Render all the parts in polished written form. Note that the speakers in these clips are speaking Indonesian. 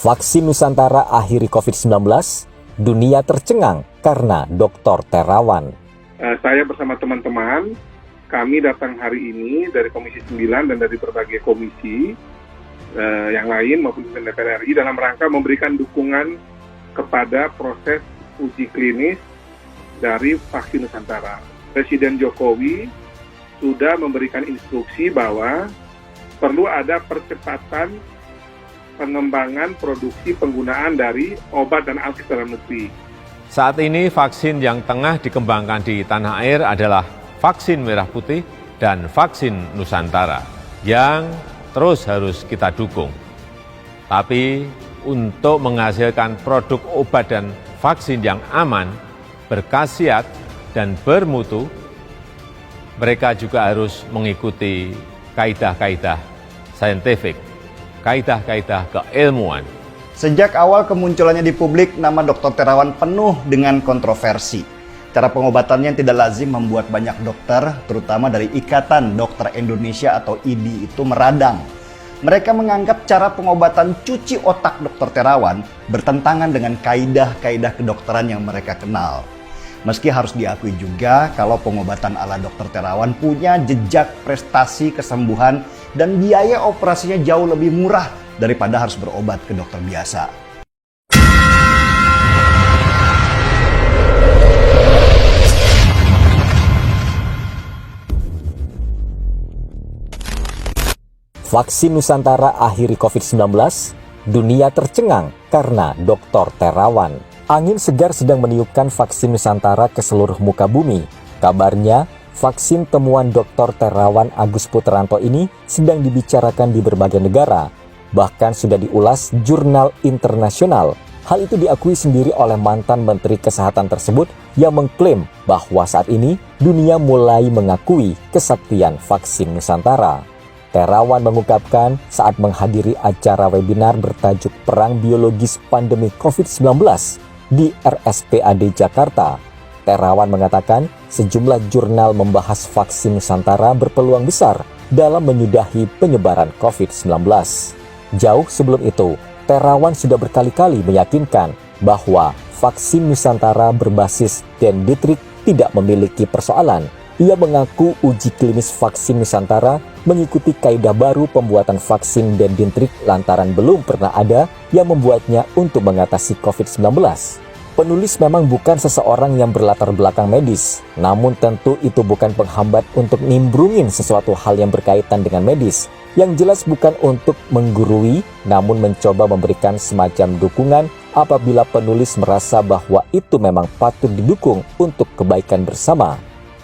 Vaksin Nusantara akhiri COVID-19, dunia tercengang karena Dr. Terawan. Saya bersama teman-teman, kami datang hari ini dari Komisi 9 dan dari berbagai komisi yang lain maupun DPR RI dalam rangka memberikan dukungan kepada proses uji klinis dari vaksin Nusantara. Presiden Jokowi sudah memberikan instruksi bahwa perlu ada percepatan pengembangan produksi penggunaan dari obat dan alat dalam negeri. Saat ini vaksin yang tengah dikembangkan di tanah air adalah vaksin merah putih dan vaksin Nusantara yang terus harus kita dukung. Tapi untuk menghasilkan produk obat dan vaksin yang aman, berkhasiat, dan bermutu, mereka juga harus mengikuti kaidah-kaidah saintifik, kaidah-kaidah keilmuan. Sejak awal kemunculannya di publik, nama Dr. Terawan penuh dengan kontroversi. Cara pengobatannya yang tidak lazim membuat banyak dokter, terutama dari Ikatan Dokter Indonesia atau IDI itu meradang. Mereka menganggap cara pengobatan cuci otak Dr. Terawan bertentangan dengan kaidah-kaidah kedokteran yang mereka kenal. Meski harus diakui juga kalau pengobatan ala Dr. Terawan punya jejak prestasi kesembuhan dan biaya operasinya jauh lebih murah daripada harus berobat ke dokter biasa. Vaksin Nusantara akhiri COVID-19, dunia tercengang karena Dr. Terawan. Angin segar sedang meniupkan vaksin Nusantara ke seluruh muka bumi. Kabarnya, vaksin temuan Dr. Terawan Agus Putranto ini sedang dibicarakan di berbagai negara. Bahkan sudah diulas jurnal internasional. Hal itu diakui sendiri oleh mantan Menteri Kesehatan tersebut yang mengklaim bahwa saat ini dunia mulai mengakui kesaktian vaksin Nusantara. Terawan mengungkapkan saat menghadiri acara webinar bertajuk Perang Biologis Pandemi COVID-19 di RSPAD Jakarta. Terawan mengatakan sejumlah jurnal membahas vaksin Nusantara berpeluang besar dalam menyudahi penyebaran COVID-19. Jauh sebelum itu, Terawan sudah berkali-kali meyakinkan bahwa vaksin Nusantara berbasis dendritrik tidak memiliki persoalan. Ia mengaku uji klinis vaksin Nusantara mengikuti kaidah baru pembuatan vaksin dendritrik lantaran belum pernah ada yang membuatnya untuk mengatasi COVID-19. Penulis memang bukan seseorang yang berlatar belakang medis, namun tentu itu bukan penghambat untuk nimbrungin sesuatu hal yang berkaitan dengan medis. Yang jelas bukan untuk menggurui, namun mencoba memberikan semacam dukungan apabila penulis merasa bahwa itu memang patut didukung untuk kebaikan bersama.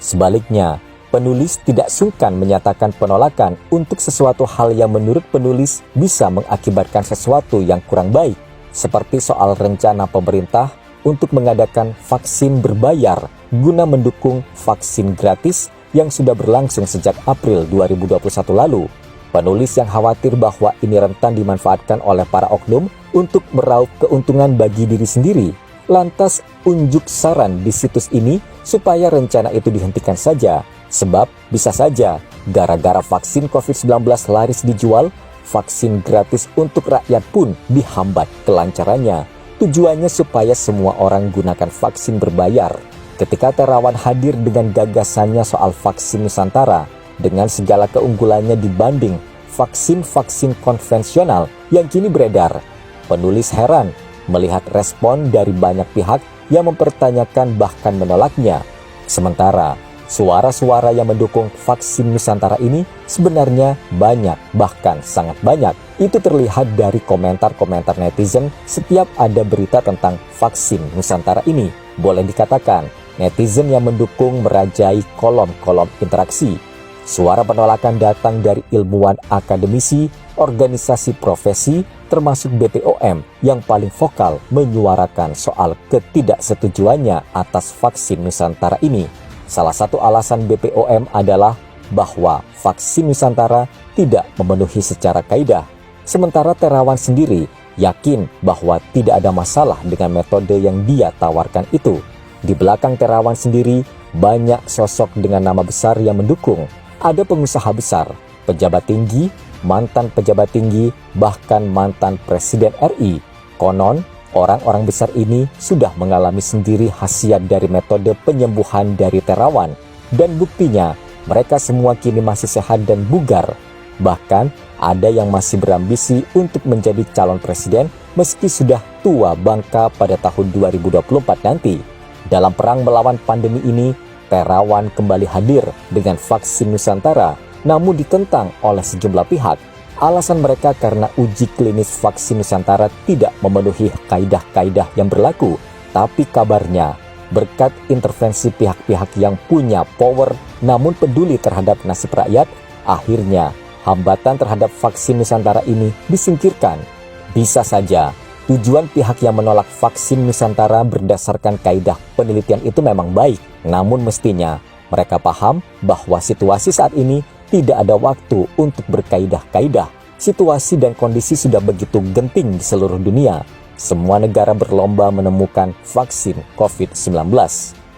Sebaliknya, penulis tidak sungkan menyatakan penolakan untuk sesuatu hal yang menurut penulis bisa mengakibatkan sesuatu yang kurang baik, seperti soal rencana pemerintah untuk mengadakan vaksin berbayar guna mendukung vaksin gratis yang sudah berlangsung sejak April 2021 lalu. Penulis yang khawatir bahwa ini rentan dimanfaatkan oleh para oknum untuk meraup keuntungan bagi diri sendiri, lantas unjuk saran di situs ini supaya rencana itu dihentikan saja, sebab bisa saja gara-gara vaksin COVID-19 laris dijual, vaksin gratis untuk rakyat pun dihambat kelancarannya. Tujuannya supaya semua orang gunakan vaksin berbayar. Ketika Terawan hadir dengan gagasannya soal vaksin Nusantara, dengan segala keunggulannya dibanding vaksin-vaksin konvensional yang kini beredar, penulis heran melihat respon dari banyak pihak yang mempertanyakan bahkan menolaknya. Sementara suara-suara yang mendukung vaksin Nusantara ini sebenarnya banyak, bahkan sangat banyak. Itu terlihat dari komentar-komentar netizen setiap ada berita tentang vaksin Nusantara ini. Boleh dikatakan, netizen yang mendukung merajai kolom-kolom interaksi. Suara penolakan datang dari ilmuwan akademisi, organisasi profesi, termasuk BPOM yang paling vokal menyuarakan soal ketidaksetujuannya atas vaksin Nusantara ini. Salah satu alasan BPOM adalah bahwa vaksin Nusantara tidak memenuhi secara kaidah. Sementara Terawan sendiri yakin bahwa tidak ada masalah dengan metode yang dia tawarkan itu. Di belakang Terawan sendiri banyak sosok dengan nama besar yang mendukung. Ada pengusaha besar, pejabat tinggi, mantan pejabat tinggi, bahkan mantan Presiden RI. Konon, orang-orang besar ini sudah mengalami sendiri khasiat dari metode penyembuhan dari Terawan. Dan buktinya, mereka semua kini masih sehat dan bugar. Bahkan, ada yang masih berambisi untuk menjadi calon presiden meski sudah tua bangka pada tahun 2024 nanti. Dalam perang melawan pandemi ini, Terawan kembali hadir dengan vaksin Nusantara, namun ditentang oleh sejumlah pihak. Alasan mereka karena uji klinis vaksin Nusantara tidak memenuhi kaidah-kaidah yang berlaku. Tapi kabarnya, berkat intervensi pihak-pihak yang punya power namun peduli terhadap nasib rakyat, akhirnya hambatan terhadap vaksin Nusantara ini disingkirkan. Bisa saja, tujuan pihak yang menolak vaksin Nusantara berdasarkan kaidah penelitian itu memang baik. Namun mestinya, mereka paham bahwa situasi saat ini tidak ada waktu untuk berkaidah-kaidah. Situasi dan kondisi sudah begitu genting di seluruh dunia. Semua negara berlomba menemukan vaksin COVID-19.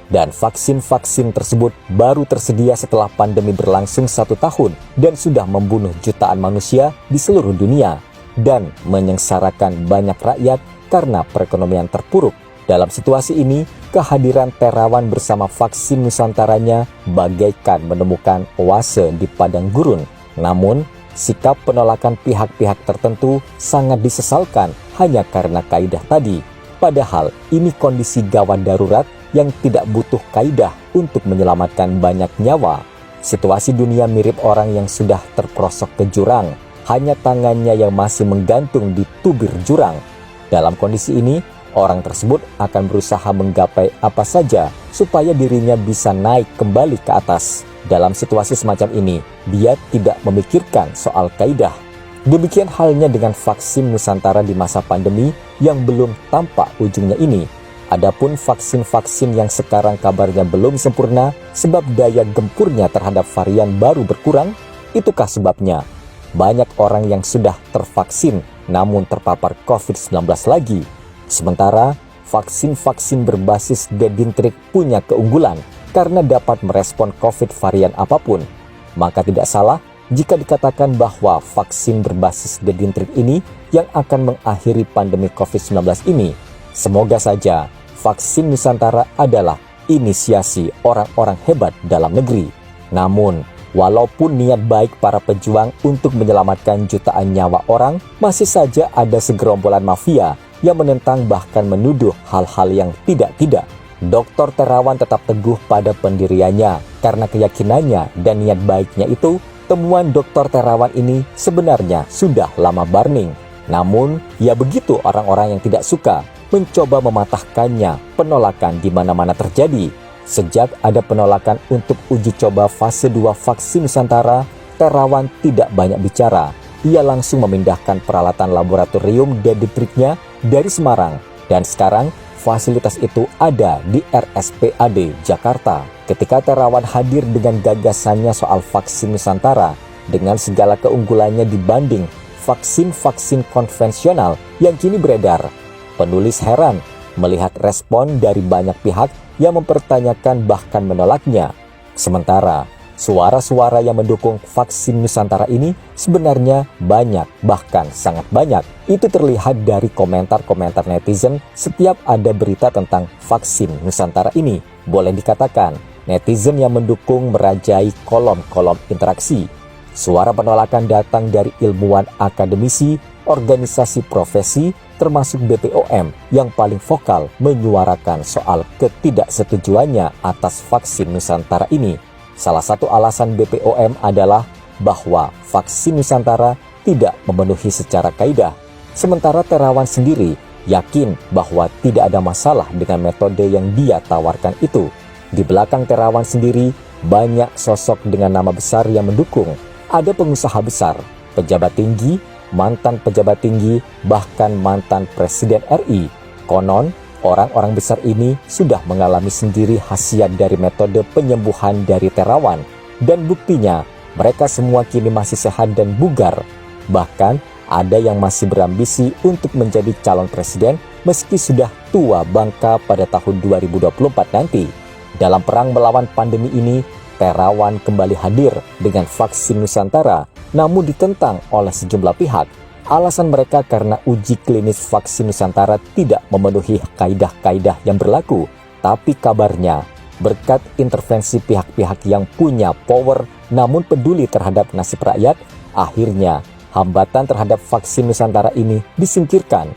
Dan vaksin-vaksin tersebut baru tersedia setelah pandemi berlangsung 1 tahun dan sudah membunuh jutaan manusia di seluruh dunia dan menyengsarakan banyak rakyat karena perekonomian terpuruk. Dalam situasi ini, kehadiran Terawan bersama vaksin Nusantaranya bagaikan menemukan oase di padang gurun. Namun, sikap penolakan pihak-pihak tertentu sangat disesalkan hanya karena kaidah tadi. Padahal ini kondisi gawat darurat yang tidak butuh kaidah untuk menyelamatkan banyak nyawa. Situasi dunia mirip orang yang sudah terperosok ke jurang, hanya tangannya yang masih menggantung di tubir jurang. Dalam kondisi ini, orang tersebut akan berusaha menggapai apa saja supaya dirinya bisa naik kembali ke atas. Dalam situasi semacam ini, dia tidak memikirkan soal kaidah. Demikian halnya dengan vaksin Nusantara di masa pandemi yang belum tampak ujungnya ini. Adapun vaksin-vaksin yang sekarang kabarnya belum sempurna sebab daya gempurnya terhadap varian baru berkurang, itukah sebabnya banyak orang yang sudah tervaksin namun terpapar COVID-19 lagi. Sementara vaksin-vaksin berbasis dedintrik punya keunggulan karena dapat merespon COVID varian apapun. Maka tidak salah jika dikatakan bahwa vaksin berbasis dedintrik ini yang akan mengakhiri pandemi COVID-19 ini. Semoga saja vaksin Nusantara adalah inisiasi orang-orang hebat dalam negeri. Namun, walaupun niat baik para pejuang untuk menyelamatkan jutaan nyawa orang, masih saja ada segerombolan mafia yang menentang bahkan menuduh hal-hal yang tidak-tidak. Dr. Terawan tetap teguh pada pendiriannya karena keyakinannya dan niat baiknya itu, temuan Dr. Terawan ini sebenarnya sudah lama burning. Namun, ya begitu orang-orang yang tidak suka mencoba mematahkannya. Penolakan di mana-mana terjadi. Sejak ada penolakan untuk uji coba fase 2 vaksin Nusantara, Terawan tidak banyak bicara. Ia langsung memindahkan peralatan laboratorium deditriknya dari Semarang. Dan sekarang, fasilitas itu ada di RSPAD Jakarta. Ketika Terawan hadir dengan gagasannya soal vaksin Nusantara, dengan segala keunggulannya dibanding vaksin-vaksin konvensional yang kini beredar, penulis heran melihat respon dari banyak pihak yang mempertanyakan bahkan menolaknya. Sementara, suara-suara yang mendukung vaksin Nusantara ini sebenarnya banyak, bahkan sangat banyak. Itu terlihat dari komentar-komentar netizen setiap ada berita tentang vaksin Nusantara ini. Boleh dikatakan, netizen yang mendukung merajai kolom-kolom interaksi. Suara penolakan datang dari ilmuwan akademisi, organisasi profesi, termasuk BPOM yang paling vokal menyuarakan soal ketidaksetujuannya atas vaksin Nusantara ini. Salah satu alasan BPOM adalah bahwa vaksin Nusantara tidak memenuhi secara kaidah. Sementara Terawan sendiri yakin bahwa tidak ada masalah dengan metode yang dia tawarkan itu. Di belakang Terawan sendiri banyak sosok dengan nama besar yang mendukung. Ada pengusaha besar, pejabat tinggi, mantan pejabat tinggi, bahkan mantan Presiden RI. Konon, orang-orang besar ini sudah mengalami sendiri khasiat dari metode penyembuhan dari Terawan. Dan buktinya, mereka semua kini masih sehat dan bugar. Bahkan, ada yang masih berambisi untuk menjadi calon presiden meski sudah tua bangka pada tahun 2024 nanti. Dalam perang melawan pandemi ini, Terawan kembali hadir dengan vaksin Nusantara, namun ditentang oleh sejumlah pihak. Alasan mereka karena uji klinis vaksin Nusantara tidak memenuhi kaidah-kaidah yang berlaku. Tapi kabarnya, berkat intervensi pihak-pihak yang punya power namun peduli terhadap nasib rakyat, akhirnya hambatan terhadap vaksin Nusantara ini disingkirkan.